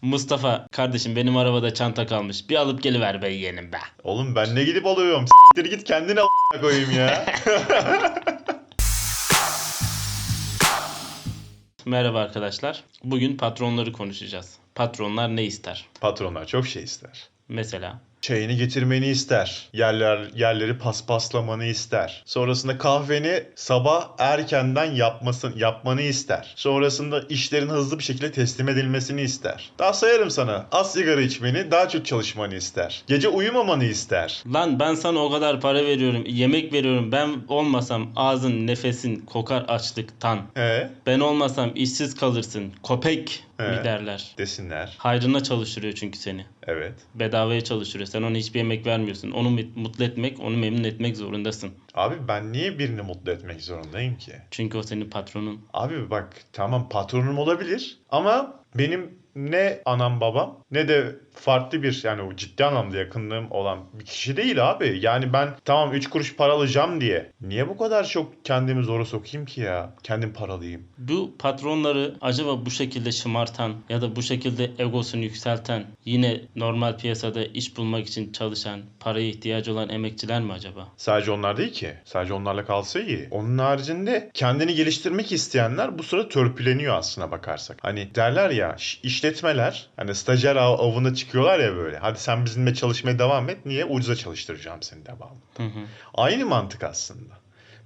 Mustafa kardeşim benim arabada çanta kalmış. Bir alıp geliver be yeğenim be. Oğlum ben ne gidip alıyorum? S**tir git kendine a**a koyayım ya. Merhaba arkadaşlar. Bugün patronları konuşacağız. Patronlar ne ister? Patronlar çok şey ister. Mesela Çayını getirmeni ister. Yerleri paspaslamanı ister. Sonrasında kahveni sabah erkenden yapmanı ister. Sonrasında işlerin hızlı bir şekilde teslim edilmesini ister. Daha sayarım sana. Az sigara içmeni, daha çok çalışmanı ister. Gece uyumamanı ister. lan ben sana o kadar para veriyorum, yemek veriyorum. Ben olmasam ağzın nefesin kokar açlıktan. He? Ben olmasam işsiz kalırsın. Köpek mi He. derler. Desinler. Hayrına çalıştırıyor çünkü seni. Evet. Bedavaya çalıştırıyor. Sen ona hiçbir emek vermiyorsun. Onu mutlu etmek, onu memnun etmek zorundasın. Abi ben niye birini mutlu etmek zorundayım ki? Çünkü o senin patronun. Abi bak tamam patronum olabilir ama benim ne anam babam ne de farklı bir yani o ciddi anlamda yakınlığım olan bir kişi değil abi. Yani ben tamam 3 kuruş para alacağım diye niye bu kadar çok kendimi zora sokayım ki ya? Kendim paralıyım. Bu patronları acaba bu şekilde şımartan ya da bu şekilde egosunu yükselten, yine normal piyasada iş bulmak için çalışan, paraya ihtiyacı olan emekçiler mi acaba? Sadece onlar değil ki. Sadece onlarla kalsa iyi. Onun haricinde kendini geliştirmek isteyenler bu sırada törpüleniyor aslına bakarsak. Hani derler ya işletmeler hani stajyer avına çıkıyorlar ya böyle. Hadi sen bizimle çalışmaya devam et. Niye? Ucuza çalıştıracağım seni devamlı. Hı hı. Aynı mantık aslında.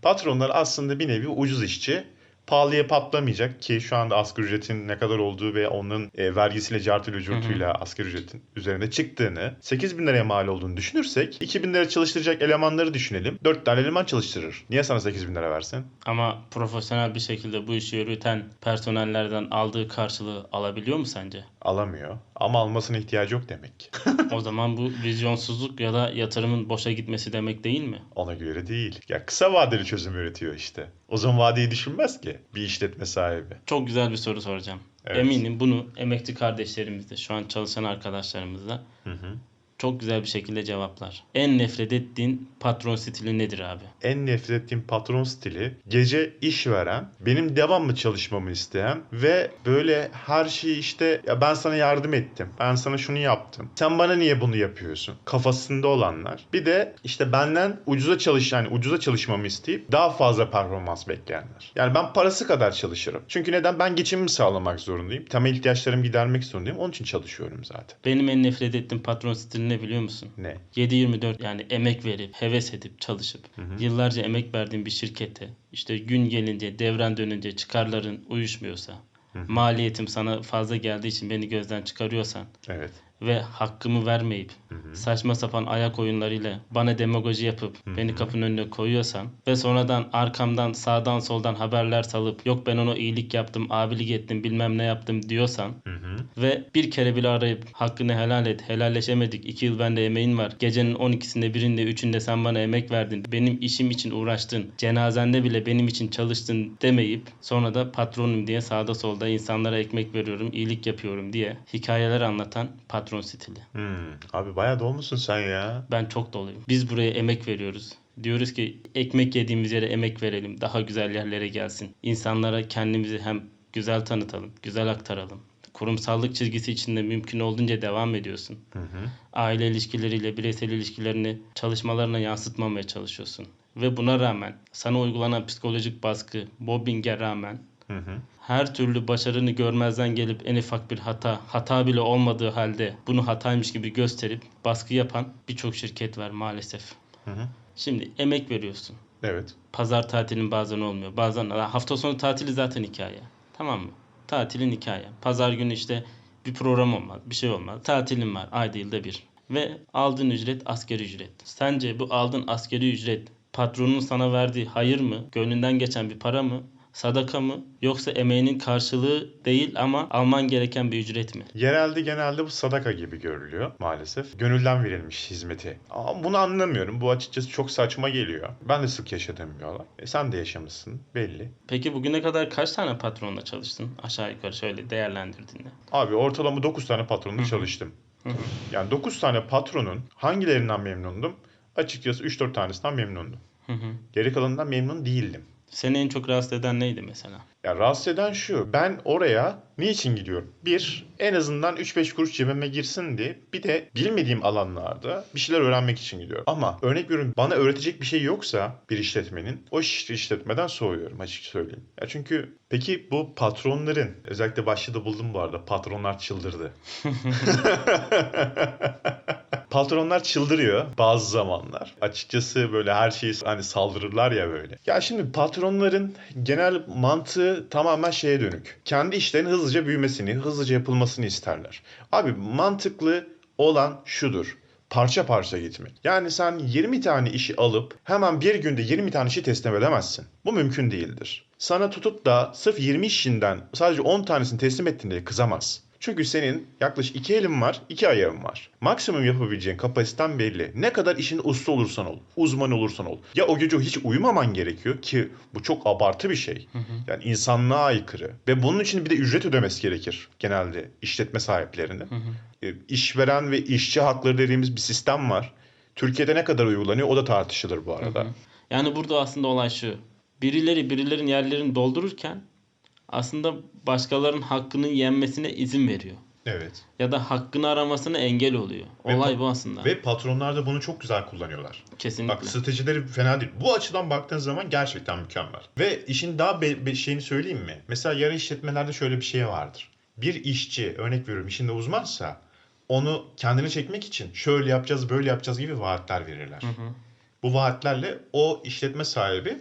Patronlar aslında bir nevi ucuz işçi. Pahalıya patlamayacak ki şu anda asgari ücretin ne kadar olduğu ve onun vergisiyle, cartıyla, curtuyla asgari ücretin üzerine çıktığını, 8 bin liraya mal olduğunu düşünürsek 2 bin lira çalıştıracak elemanları düşünelim. 4 tane eleman çalıştırır. Niye sana 8 bin lira versin? Ama profesyonel bir şekilde bu işi yürüten personellerden aldığı karşılığı alabiliyor mu sence? Alamıyor. Ama almasına ihtiyacı yok demek ki. O zaman bu vizyonsuzluk ya da yatırımın boşa gitmesi demek değil mi? Ona göre değil. Ya kısa vadeli çözüm üretiyor işte. Uzun vadeyi düşünmez ki bir işletme sahibi. Çok güzel bir soru soracağım. Evet. Eminim bunu emekçi kardeşlerimizde, şu an çalışan arkadaşlarımızda Hı hı. çok güzel bir şekilde cevaplar. En nefret ettiğin patron stili nedir abi? En nefret ettiğim patron stili gece iş veren, benim devamlı çalışmamı isteyen ve böyle her şeyi işte ya ben sana yardım ettim, ben sana şunu yaptım, sen bana niye bunu yapıyorsun kafasında olanlar. Bir de işte benden ucuza çalışmamı isteyip daha fazla performans bekleyenler. Yani ben parası kadar çalışırım. Çünkü neden? Ben geçimimi sağlamak zorundayım. Temel ihtiyaçlarımı gidermek zorundayım. Onun için çalışıyorum zaten. Benim en nefret ettiğim patron stili ne biliyor musun? Ne? 7/24 yani emek verip, heves edip, çalışıp, yıllarca emek verdiğin bir şirkete, işte gün gelince, devran dönünce çıkarların uyuşmuyorsa, maliyetim sana fazla geldiği için beni gözden çıkarıyorsan Evet. ve hakkımı vermeyip saçma sapan ayak oyunlarıyla bana demagoji yapıp beni kapının önüne koyuyorsan ve sonradan arkamdan sağdan soldan haberler salıp yok ben ona iyilik yaptım, abilik ettim, bilmem ne yaptım diyorsan ve bir kere bile arayıp hakkını helal et, helalleşemedik, 2 yıl bende emeğin var, gecenin 12'sinde, birinde, 3'ünde sen bana emek verdin, benim işim için uğraştın, cenazende bile benim için çalıştın demeyip sonra da patronum diye sağda solda insanlara ekmek veriyorum, iyilik yapıyorum diye hikayeler anlatan patron stili. Abi bayağı dolmuşsun sen ya. Ben çok doluyum. Biz buraya emek veriyoruz. Diyoruz ki ekmek yediğimiz yere emek verelim. Daha güzel yerlere gelsin. İnsanlara kendimizi hem güzel tanıtalım, güzel aktaralım. Kurumsallık çizgisi içinde mümkün olduğunca devam ediyorsun. Aile ilişkileriyle bireysel ilişkilerini çalışmalarına yansıtmamaya çalışıyorsun. Ve buna rağmen sana uygulanan psikolojik baskı, mobbinge rağmen her türlü başarını görmezden gelip en ufak bir hata bile olmadığı halde bunu hataymış gibi gösterip baskı yapan birçok şirket var maalesef. Şimdi emek veriyorsun. Evet. Pazar tatilin bazen olmuyor. Bazen hafta sonu tatili zaten hikaye. Tamam mı? Tatilin hikaye. Pazar günü işte bir program olmaz, bir şey olmaz. Tatilin var ayda yılda bir. Ve aldığın ücret asgari ücret. Sence bu aldığın asgari ücret patronun sana verdiği hayır mı? Gönlünden geçen bir para mı? Sadaka mı? Yoksa emeğinin karşılığı değil ama alman gereken bir ücret mi? Genelde bu sadaka gibi görülüyor maalesef. Gönülden verilmiş hizmeti. Ama bunu anlamıyorum. Bu açıkçası çok saçma geliyor. Ben de sık yaşadığım bir olay. Sen de yaşamışsın belli. Peki bugüne kadar kaç tane patronla çalıştın? Aşağı yukarı şöyle değerlendirdiğinde. Abi ortalama 9 tane patronla çalıştım. Yani 9 tane patronun hangilerinden memnundum? Açıkçası 3-4 tanesinden memnundum. Geri kalanından memnun değildim. Seni en çok rahatsız eden neydi mesela? Ya rahatsız eden şu. Ben oraya niçin gidiyorum? Bir, en azından 3-5 kuruş cebime girsin diye. Bir de bilmediğim alanlarda bir şeyler öğrenmek için gidiyorum. Ama örnek veriyorum, bana öğretecek bir şey yoksa bir işletmenin, o işletmeden soğuyorum, açık söyleyeyim. Ya çünkü peki bu patronların, özellikle başta da buldum bu arada, patronlar çıldırdı. Patronlar çıldırıyor bazı zamanlar. Açıkçası böyle her şeyi hani saldırırlar ya böyle. Ya şimdi patronların genel mantığı tamamen şeye dönük. Kendi işlerinin hızlıca büyümesini, hızlıca yapılmasını isterler. Abi mantıklı olan şudur: parça parça gitmek. Yani sen 20 tane işi alıp hemen bir günde 20 tane işi teslim edemezsin. Bu mümkün değildir. Sana tutup da sırf 20 işinden sadece 10 tanesini teslim ettin diye kızamaz. Çünkü senin yaklaşık 2 elin var, 2 ayağın var. Maksimum yapabileceğin kapasiten belli. Ne kadar işin usta olursan ol, uzman olursan ol. Ya o gece hiç uyumaman gerekiyor ki bu çok abartı bir şey. Yani insanlığa aykırı. Ve bunun için bir de ücret ödemesi gerekir genelde işletme sahiplerinin. İşveren ve işçi hakları dediğimiz bir sistem var. Türkiye'de ne kadar uygulanıyor o da tartışılır bu arada. Yani burada aslında olay şu. Birilerin yerlerini doldururken aslında başkalarının hakkının yenmesine izin veriyor. Evet. Ya da hakkını aramasına engel oluyor. Olay bu aslında. Ve patronlar da bunu çok güzel kullanıyorlar. Kesinlikle. Bak, stratejileri fena değil. Bu açıdan baktığın zaman gerçekten mükemmel. Ve işin daha şeyini söyleyeyim mi? Mesela yarı işletmelerde şöyle bir şey vardır. Bir işçi, örnek veriyorum, işinde uzmansa onu kendine çekmek için şöyle yapacağız, böyle yapacağız gibi vaatler verirler. Bu vaatlerle o işletme sahibi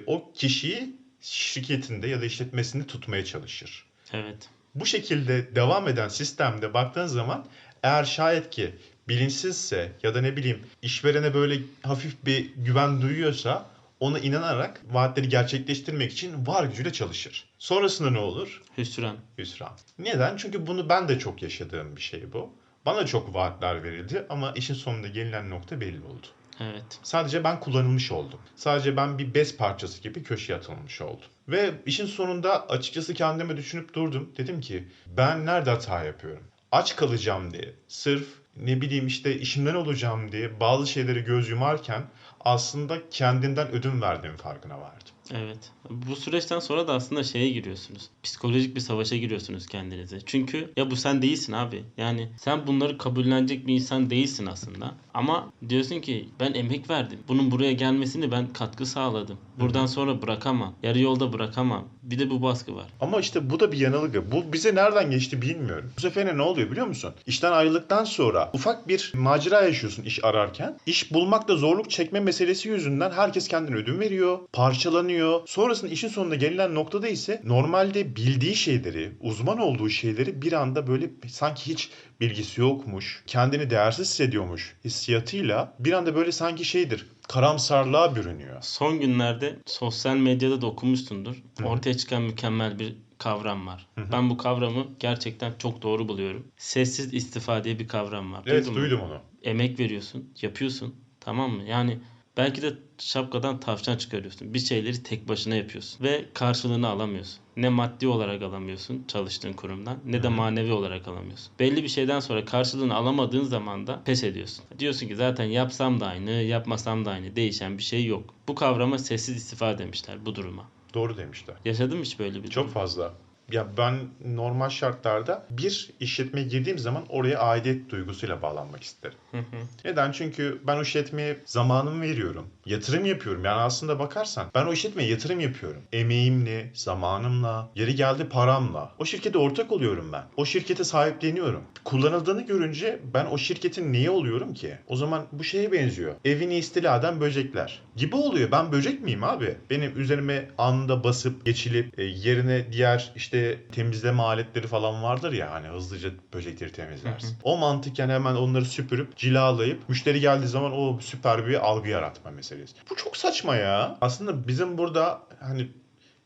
o kişiyi şirketinde ya da işletmesinde tutmaya çalışır. Evet. Bu şekilde devam eden sistemde baktığın zaman, eğer şayet ki bilinçsizse ya da ne bileyim işverene böyle hafif bir güven duyuyorsa, ona inanarak vaatleri gerçekleştirmek için var gücüyle çalışır. Sonrasında ne olur? Hüsran. Hüsran. Neden? Çünkü bunu ben de çok yaşadığım bir şey bu. Bana çok vaatler verildi ama işin sonunda gelinen nokta belli oldu. Evet. Sadece ben kullanılmış oldum. Sadece ben bir bez parçası gibi köşeye atılmış oldum. Ve işin sonunda açıkçası kendime düşünüp durdum. Dedim ki ben nerede hata yapıyorum? Aç kalacağım diye, sırf ne bileyim işte işimden olacağım diye bazı şeyleri göz yumarken aslında kendimden ödün verdiğim farkına vardım. Evet. Bu süreçten sonra da aslında şeye giriyorsunuz. Psikolojik bir savaşa giriyorsunuz kendinize. Çünkü ya bu sen değilsin abi. Yani sen bunları kabullenecek bir insan değilsin aslında. Ama diyorsun ki ben emek verdim. Bunun buraya gelmesini ben katkı sağladım. Buradan sonra bırakamam. Yarı yolda bırakamam. Bir de bu baskı var. Ama işte bu da bir yanılgı. Bu bize nereden geçti bilmiyorum. Bu sefer ne oluyor biliyor musun? İşten ayrıldıktan sonra ufak bir macera yaşıyorsun iş ararken. İş bulmakta zorluk çekme meselesi yüzünden herkes kendine ödün veriyor, parçalanıyor. Sonrasında işin sonunda gelinen noktada ise normalde bildiği şeyleri, uzman olduğu şeyleri bir anda böyle sanki hiç bilgisi yokmuş, kendini değersiz hissediyormuş hissiyatıyla bir anda böyle sanki şeydir, karamsarlığa bürünüyor. Son günlerde sosyal medyada da okumuşsundur. Ortaya çıkan mükemmel bir kavram var. Ben bu kavramı gerçekten çok doğru buluyorum. Sessiz istifa diye bir kavram var. Evet, Duydun mu? duydum onu. Emek veriyorsun, yapıyorsun. Tamam mı? Yani belki de şapkadan tavşan çıkarıyorsun. Bir şeyleri tek başına yapıyorsun. Ve karşılığını alamıyorsun. Ne maddi olarak alamıyorsun çalıştığın kurumdan, ne de manevi olarak alamıyorsun. Belli bir şeyden sonra karşılığını alamadığın zaman da pes ediyorsun. Diyorsun ki zaten yapsam da aynı, yapmasam da aynı. Değişen bir şey yok. Bu kavrama sessiz istifa demişler bu duruma. Doğru demişler. Yaşadın mı hiç böyle bir durum? Çok fazla. Ya ben normal şartlarda bir işletmeye girdiğim zaman oraya aidiyet duygusuyla bağlanmak isterim. Neden? Çünkü ben o işletmeye zamanımı veriyorum. Yatırım yapıyorum. Yani aslında bakarsan ben o işletmeye yatırım yapıyorum. Emeğimle, zamanımla, yeri geldi paramla. O şirkete ortak oluyorum ben. O şirkete sahipleniyorum. Kullanıldığını görünce ben o şirketin neyi oluyorum ki? O zaman bu şeye benziyor. Evini istila eden böcekler gibi oluyor. Ben böcek miyim abi? Benim üzerime anında basıp geçilip yerine diğer işte temizleme aletleri falan vardır ya, hani hızlıca böcekleri temizlersin. O mantıken hemen onları süpürüp cilalayıp müşteri geldiği zaman o süper bir algı yaratma meselesi. Bu çok saçma ya. Aslında bizim burada hani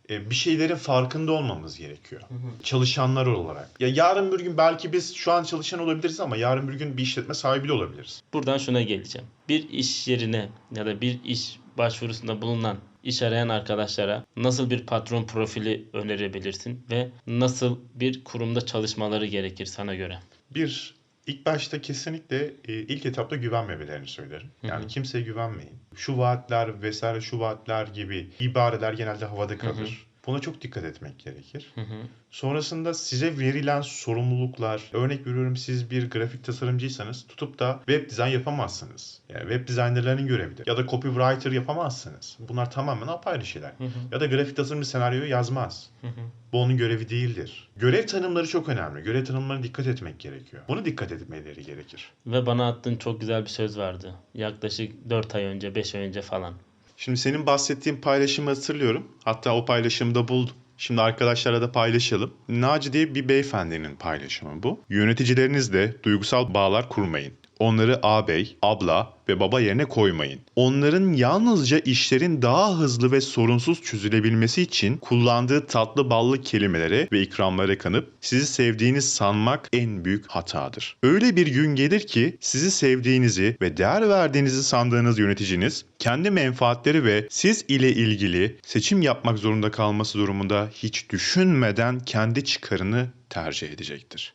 bir şeylerin farkında olmamız gerekiyor. Çalışanlar olarak. Ya yarın bir gün belki biz şu an çalışan olabiliriz ama yarın bir gün bir işletme sahibi de olabiliriz. Buradan şuna geleceğim. Bir iş yerine ya da bir iş başvurusunda bulunan iş arayan arkadaşlara nasıl bir patron profili önerebilirsin ve nasıl bir kurumda çalışmaları gerekir sana göre? Bir İlk başta kesinlikle ilk etapta güvenmemelerini söylerim. Hı Yani hı. kimseye güvenmeyin. Şu vaatler vesaire şu vaatler gibi ibareler genelde havada Hı hı. kalır. Buna çok dikkat etmek gerekir. Hı hı. Sonrasında size verilen sorumluluklar, örnek veriyorum siz bir grafik tasarımcıysanız tutup da web dizayn yapamazsınız. Yani web dizaynerlarının görevidir. Ya da copywriter yapamazsınız. Bunlar tamamen apayrı şeyler. Hı hı. Ya da grafik tasarımcı senaryoyu yazmaz. Hı hı. Bu onun görevi değildir. Görev tanımları çok önemli. Görev tanımlarına dikkat etmek gerekiyor. Buna dikkat etmeleri gerekir. Ve bana attığın çok güzel bir söz vardı. Yaklaşık 4 ay önce, 5 ay önce falan. Şimdi senin bahsettiğin paylaşımı hatırlıyorum. Hatta o paylaşımı da buldum. Şimdi arkadaşlara da paylaşalım. Naci diye bir beyefendinin paylaşımı bu. Yöneticilerinizle duygusal bağlar kurmayın. Onları ağabey, abla ve baba yerine koymayın. Onların yalnızca işlerin daha hızlı ve sorunsuz çözülebilmesi için kullandığı tatlı ballı kelimelere ve ikramlara kanıp sizi sevdiğini sanmak en büyük hatadır. Öyle bir gün gelir ki sizi sevdiğinizi ve değer verdiğinizi sandığınız yöneticiniz kendi menfaatleri ve siz ile ilgili seçim yapmak zorunda kalması durumunda hiç düşünmeden kendi çıkarını tercih edecektir.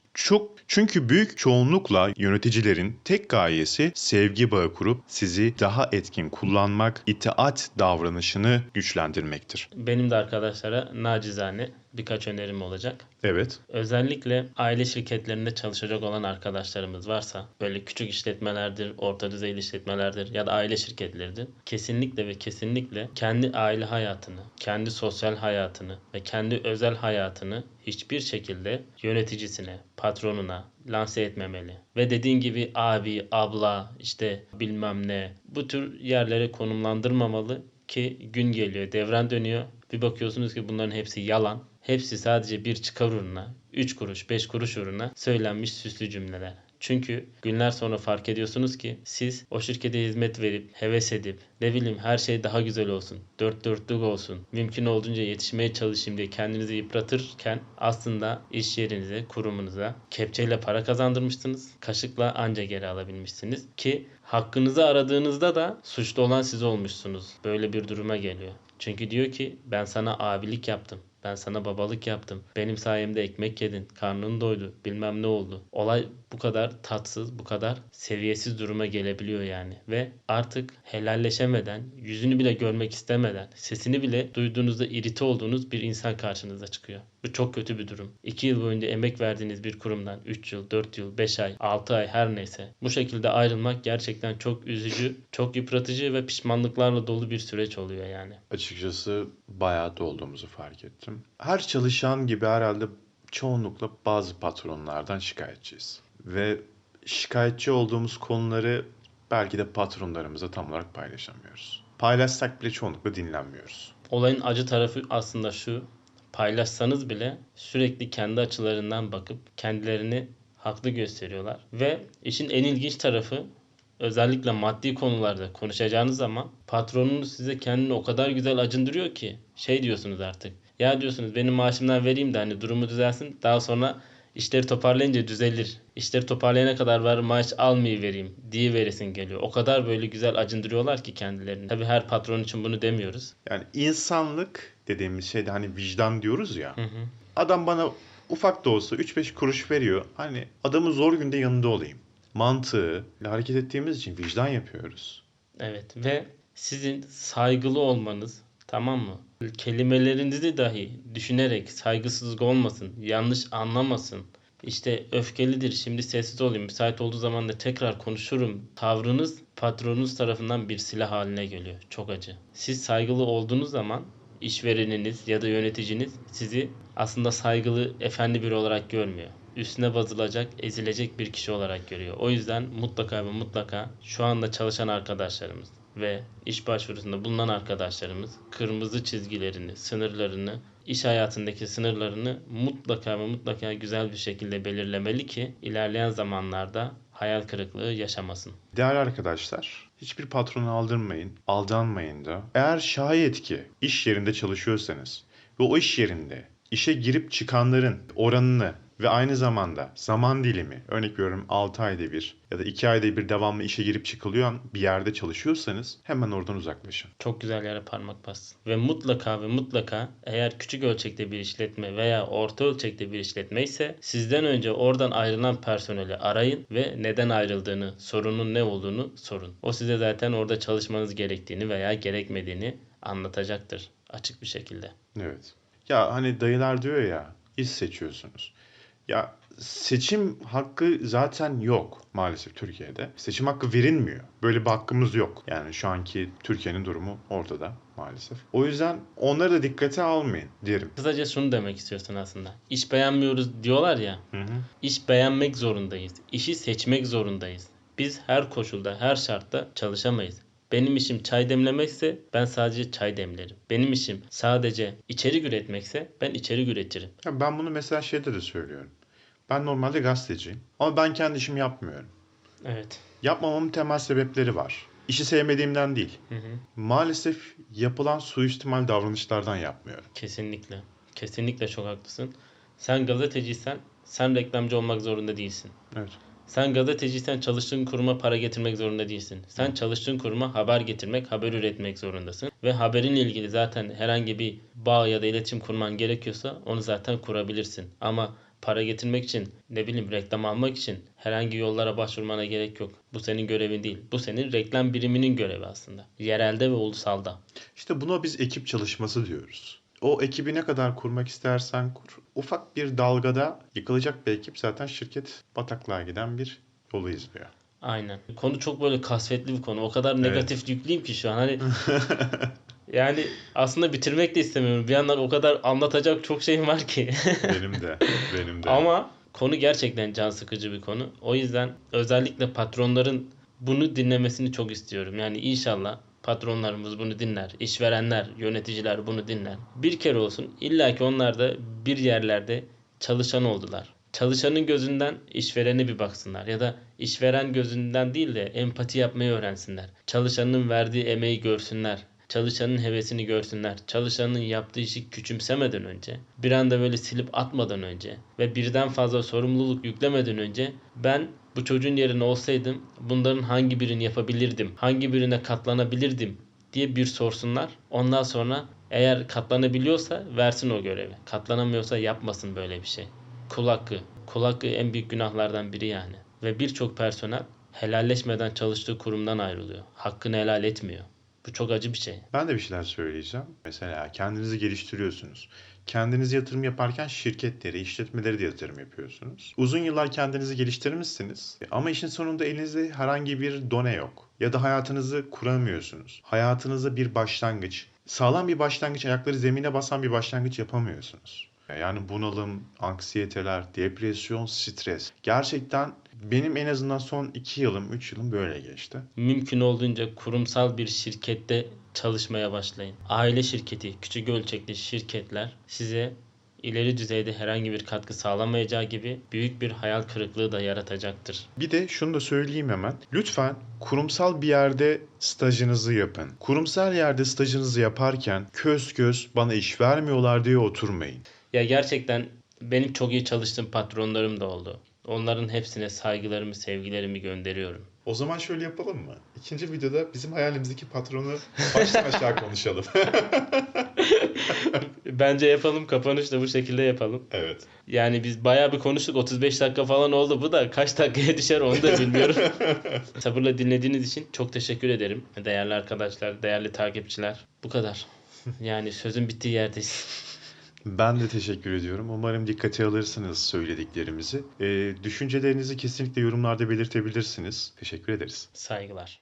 Çünkü büyük çoğunlukla yöneticilerin tek gayesi sevgi bağı kurup sizi daha etkin kullanmak, itaat davranışını güçlendirmektir. Benim de arkadaşlara nacizane birkaç önerim olacak. Evet. Özellikle aile şirketlerinde çalışacak olan arkadaşlarımız varsa, böyle küçük işletmelerdir, orta düzey işletmelerdir ya da aile şirketleridir. Kesinlikle ve kesinlikle kendi aile hayatını, kendi sosyal hayatını ve kendi özel hayatını hiçbir şekilde yöneticisine, patronuna lanse etmemeli. Ve dediğin gibi abi, abla, işte bilmem ne bu tür yerlere konumlandırmamalı ki gün geliyor, devran dönüyor. Bir bakıyorsunuz ki bunların hepsi yalan. Hepsi sadece bir çıkar uğruna, 3 kuruş, 5 kuruş uğruna söylenmiş süslü cümleler. Çünkü günler sonra fark ediyorsunuz ki siz o şirkete hizmet verip, heves edip, ne bileyim her şey daha güzel olsun, dört dörtlük olsun, mümkün olduğunca yetişmeye çalışayım diye kendinizi yıpratırken aslında iş yerinize, kurumunuza kepçeyle para kazandırmışsınız. Kaşıkla anca geri alabilmişsiniz ki hakkınızı aradığınızda da suçlu olan siz olmuşsunuz. Böyle bir duruma geliyor. Çünkü diyor ki ben sana abilik yaptım. Ben sana babalık yaptım. Benim sayemde ekmek yedin. Karnın doydu. Bilmem ne oldu. Olay bu kadar tatsız, bu kadar seviyesiz duruma gelebiliyor yani. Ve artık helalleşemeden, yüzünü bile görmek istemeden, sesini bile duyduğunuzda irite olduğunuz bir insan karşınıza çıkıyor. Bu çok kötü bir durum. 2 yıl boyunca emek verdiğiniz bir kurumdan 3 yıl, 4 yıl, 5 ay, 6 ay her neyse. Bu şekilde ayrılmak gerçekten çok üzücü, çok yıpratıcı ve pişmanlıklarla dolu bir süreç oluyor yani. Açıkçası bayağı dolduğumuzu fark ettim. Her çalışan gibi herhalde çoğunlukla bazı patronlardan şikayetçiyiz. Ve şikayetçi olduğumuz konuları belki de patronlarımıza tam olarak paylaşamıyoruz. Paylaşsak bile çoğunlukla dinlenmiyoruz. Olayın acı tarafı aslında şu. Paylaşsanız bile sürekli kendi açılarından bakıp kendilerini haklı gösteriyorlar. Ve işin en ilginç tarafı özellikle maddi konularda konuşacağınız zaman patronunuz size kendini o kadar güzel acındırıyor ki şey diyorsunuz artık. Ya diyorsunuz benim maaşımdan vereyim de hani durumu düzelsin. Daha sonra işleri toparlayınca düzelir. İşleri toparlayana kadar var maaş almayı vereyim diye veresin geliyor. O kadar böyle güzel acındırıyorlar ki kendilerini. Tabii her patron için bunu demiyoruz. Yani insanlık dediğimiz şeyde hani vicdan diyoruz ya. Hı hı. Adam bana ufak da olsa 3-5 kuruş veriyor. Hani adamın zor günde yanında olayım. Mantığı hareket ettiğimiz için vicdan yapıyoruz. Evet ve sizin saygılı olmanız, tamam mı? Kelimelerinizi dahi düşünerek saygısızlık olmasın, yanlış anlamasın. İşte öfkelidir, şimdi sessiz olayım, müsait olduğu zaman da tekrar konuşurum. Tavrınız patronunuz tarafından bir silah haline geliyor. Çok acı. Siz saygılı olduğunuz zaman işvereniniz ya da yöneticiniz sizi aslında saygılı, efendi biri olarak görmüyor. Üstüne basılacak, ezilecek bir kişi olarak görüyor. O yüzden mutlaka ve mutlaka şu anda çalışan arkadaşlarımız ve iş başvurusunda bulunan arkadaşlarımız kırmızı çizgilerini, sınırlarını, iş hayatındaki sınırlarını mutlaka ve mutlaka güzel bir şekilde belirlemeli ki ilerleyen zamanlarda hayal kırıklığı yaşamasın. Değerli arkadaşlar, hiçbir patrona aldırmayın, aldanmayın da. Eğer şayet ki iş yerinde çalışıyorsanız ve o iş yerinde işe girip çıkanların oranını ve aynı zamanda zaman dilimi, örnek veriyorum 6 ayda bir ya da 2 ayda bir devamlı işe girip çıkılıyor bir yerde çalışıyorsanız hemen oradan uzaklaşın. Çok güzel yere parmak bastın. Ve mutlaka ve mutlaka eğer küçük ölçekte bir işletme veya orta ölçekte bir işletme ise sizden önce oradan ayrılan personeli arayın ve neden ayrıldığını, sorunun ne olduğunu sorun. O size zaten orada çalışmanız gerektiğini veya gerekmediğini anlatacaktır açık bir şekilde. Evet. Ya hani dayılar diyor ya, iş seçiyorsunuz. Ya seçim hakkı zaten yok maalesef Türkiye'de. Seçim hakkı verilmiyor. Böyle bir hakkımız yok. Yani şu anki Türkiye'nin durumu ortada maalesef. O yüzden onları da dikkate almayın derim. Kısaca şunu demek istiyorsun aslında. İş beğenmiyoruz diyorlar ya. Hı hı. İş beğenmek zorundayız. İşi seçmek zorundayız. Biz her koşulda, her şartta çalışamayız. Benim işim çay demlemekse ben sadece çay demlerim. Benim işim sadece içerik üretmekse ben içerik üretirim. Ya ben bunu mesela şeyde de söylüyorum. Ben normalde gazeteciyim ama ben kendi işimi yapmıyorum. Evet. Yapmamamın temel sebepleri var. İşi sevmediğimden değil. Hı hı. Maalesef yapılan suistimal davranışlardan yapmıyorum. Kesinlikle. Kesinlikle çok haklısın. Sen gazeteciysen sen reklamcı olmak zorunda değilsin. Evet. Sen gazeteciysen çalıştığın kuruma para getirmek zorunda değilsin. Sen çalıştığın kuruma haber getirmek, haber üretmek zorundasın. Ve haberinle ilgili zaten herhangi bir bağ ya da iletişim kurman gerekiyorsa onu zaten kurabilirsin. Ama para getirmek için, ne bileyim reklam almak için herhangi yollara başvurmana gerek yok. Bu senin görevin değil. Bu senin reklam biriminin görevi aslında. Yerelde ve ulusalda. İşte buna biz ekip çalışması diyoruz. O ekibi ne kadar kurmak istersen kur. Ufak bir dalgada yıkılacak bir ekip zaten şirket bataklığa giden bir yolu izliyor. Aynen. Konu çok böyle kasvetli bir konu. O kadar Evet. negatif yüklüyüm ki şu an. Hani yani aslında bitirmek de istemiyorum. Bir yandan o kadar anlatacak çok şeyim var ki. Benim de, benim de. Ama konu gerçekten can sıkıcı bir konu. O yüzden özellikle patronların bunu dinlemesini çok istiyorum. Yani inşallah patronlarımız bunu dinler, işverenler, yöneticiler bunu dinler. Bir kere olsun illa ki onlar da bir yerlerde çalışan oldular. Çalışanın gözünden işverene bir baksınlar ya da işveren gözünden değil de empati yapmayı öğrensinler. Çalışanın verdiği emeği görsünler. Çalışanın hevesini görsünler. Çalışanın yaptığı işi küçümsemeden önce, bir anda böyle silip atmadan önce ve birden fazla sorumluluk yüklemeden önce ben bu çocuğun yerine olsaydım bunların hangi birini yapabilirdim, hangi birine katlanabilirdim diye bir sorsunlar. Ondan sonra eğer katlanabiliyorsa versin o görevi. Katlanamıyorsa yapmasın böyle bir şey. Kul hakkı. Kul hakkı en büyük günahlardan biri yani. Ve birçok personel helalleşmeden çalıştığı kurumdan ayrılıyor. Hakkını helal etmiyor. Bu çok acı bir şey. Ben de bir şeyler söyleyeceğim. Mesela kendinizi geliştiriyorsunuz. Kendinize yatırım yaparken şirketlere, işletmelere de yatırım yapıyorsunuz. Uzun yıllar kendinizi geliştirmişsiniz ama işin sonunda elinizde herhangi bir done yok. Ya da hayatınızı kuramıyorsunuz. Hayatınızda bir başlangıç, sağlam bir başlangıç, ayakları zemine basan bir başlangıç yapamıyorsunuz. Yani bunalım, anksiyeteler, depresyon, stres. Gerçekten benim en azından son 2 yılım, 3 yılım böyle geçti. Mümkün olduğunca kurumsal bir şirkette çalışmaya başlayın. Aile şirketi, küçük ölçekli şirketler size ileri düzeyde herhangi bir katkı sağlamayacağı gibi büyük bir hayal kırıklığı da yaratacaktır. Bir de şunu da söyleyeyim hemen. Lütfen kurumsal bir yerde stajınızı yapın. Kurumsal yerde stajınızı yaparken köz köz bana iş vermiyorlar diye oturmayın. Ya gerçekten benim çok iyi çalıştığım patronlarım da oldu. Onların hepsine saygılarımı, sevgilerimi gönderiyorum. O zaman şöyle yapalım mı? İkinci videoda bizim hayalimizdeki patronu baştan aşağı konuşalım. Bence yapalım, kapanış da bu şekilde yapalım. Evet. Yani biz bayağı bir konuştuk. 35 dakika falan oldu. Bu da kaç dakikaya düşer onu da bilmiyorum. Sabırla dinlediğiniz için çok teşekkür ederim. Değerli arkadaşlar, değerli takipçiler. Bu kadar. Yani sözün bittiği yerdeyiz. Ben de teşekkür ediyorum. Umarım dikkate alırsınız söylediklerimizi. Düşüncelerinizi kesinlikle yorumlarda belirtebilirsiniz. Teşekkür ederiz. Saygılar.